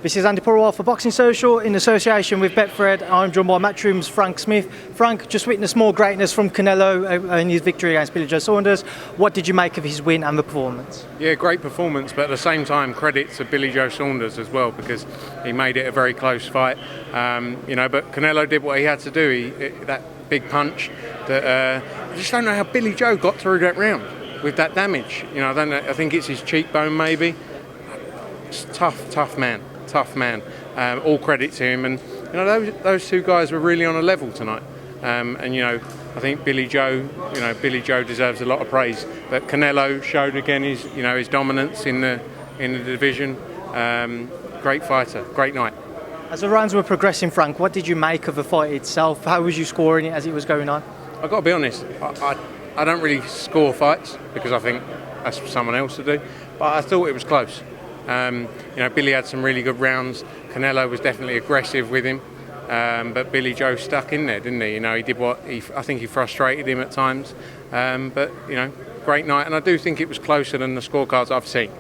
This is Andi Purewal for Boxing Social in association with Betfred. I'm joined by Matchroom's Frank Smith. Frank, just witnessed more greatness from Canelo in his victory against Billy Joe Saunders. What did you make of his win and the performance? Yeah, great performance, but at the same time, credit to Billy Joe Saunders as well, because he made it a very close fight. But Canelo did what he had to do. That big punch. I just don't know how Billy Joe got through that round with that damage. I don't know. I think it's his cheekbone, maybe. It's tough man. All credit to him, and those two guys were really on a level tonight. I think Billy Joe deserves a lot of praise. But Canelo showed again his dominance in the division. Great fighter, great night. As the rounds were progressing, Frank, what did you make of the fight itself? How was you scoring it as it was going on? I've got to be honest. I don't really score fights because I think that's for someone else to do. But I thought it was close. Billy had some really good rounds. Canelo was definitely aggressive with him, but Billy Joe stuck in there, didn't he? He did I think he frustrated him at times, but great night. And I do think it was closer than the scorecards I've seen.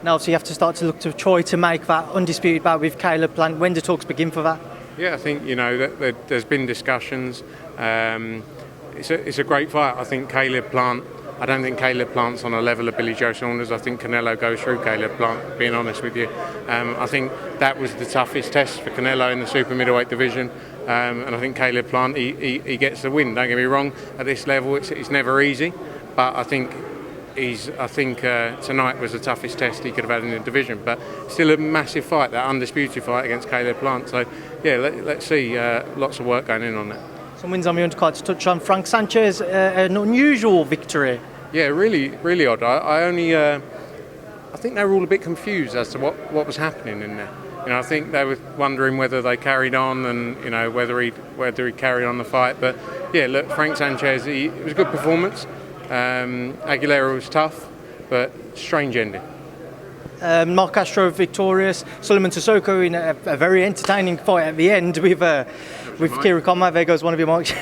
Now, so you have to start to look to try to make that undisputed bout with Caleb Plant. When do talks begin for that? Yeah, I think that there's been discussions. It's a great fight. I think Caleb Plant. I don't think Caleb Plant's on a level of Billy Joe Saunders. I think Canelo goes through Caleb Plant, being honest with you. I think that was the toughest test for Canelo in the super middleweight division. And I think Caleb Plant, he gets the win. Don't get me wrong, at this level it's never easy. But I think tonight was the toughest test he could have had in the division. But still a massive fight, that undisputed fight against Caleb Plant. So yeah, let's see, lots of work going in on that. Some wins on the undercard to touch on. Frank Sanchez, an unusual victory. Yeah, really, really odd. I think they were all a bit confused as to what was happening in there. I think they were wondering whether they carried on and whether he carried on the fight. But yeah, look, Frank Sanchez, it was a good performance. Aguilera was tough, but strange ending. Mark Castro victorious. Sullivan Sissoko in a very entertaining fight at the end with Kieran Conway. There goes one of your marks.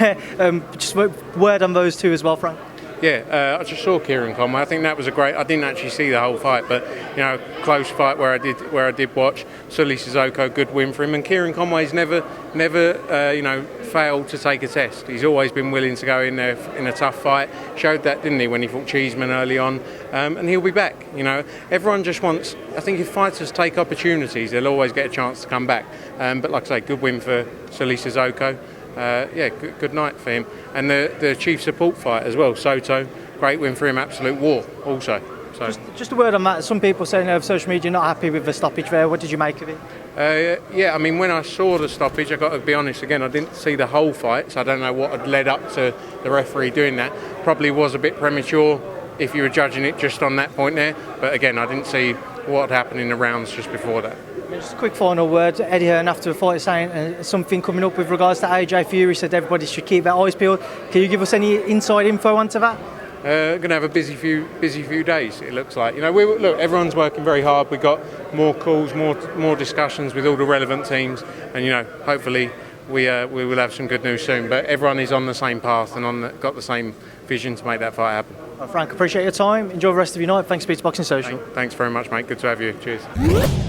Just a word on those two as well, Frank. Yeah, I just saw Kieran Conway. I think that was I didn't actually see the whole fight, but close fight where I did watch. Sully Sissoko, good win for him, and Kieran Conway's never failed to take a test. He's always been willing to go in there in a tough fight. Showed that, didn't he, when he fought Cheeseman early on, and he'll be back. Everyone just wants. I think if fighters take opportunities, they'll always get a chance to come back. But like I say, good win for Sully Sissoko. Good night for him. And the chief support fight as well, Soto, great win for him, absolute war also. So. Just a word on that. Some people saying over social media not happy with the stoppage there. What did you make of it? When I saw the stoppage, I've got to be honest again, I didn't see the whole fight, so I don't know what had led up to the referee doing that. Probably was a bit premature if you were judging it just on that point there, but again, I didn't see what had happened in the rounds just before that. Just a quick final word. Eddie Hearn after the fight saying something coming up with regards to AJ Fury, said everybody should keep their eyes peeled. Can you give us any inside info onto that? Going to have a busy few days, it looks like. Look, everyone's working very hard. We've got more calls, more discussions with all the relevant teams, and hopefully we will have some good news soon. But everyone is on the same path and got the same vision to make that fight happen. Well, Frank, appreciate your time. Enjoy the rest of your night. Thanks for Boxing Social. Thanks very much, mate. Good to have you. Cheers.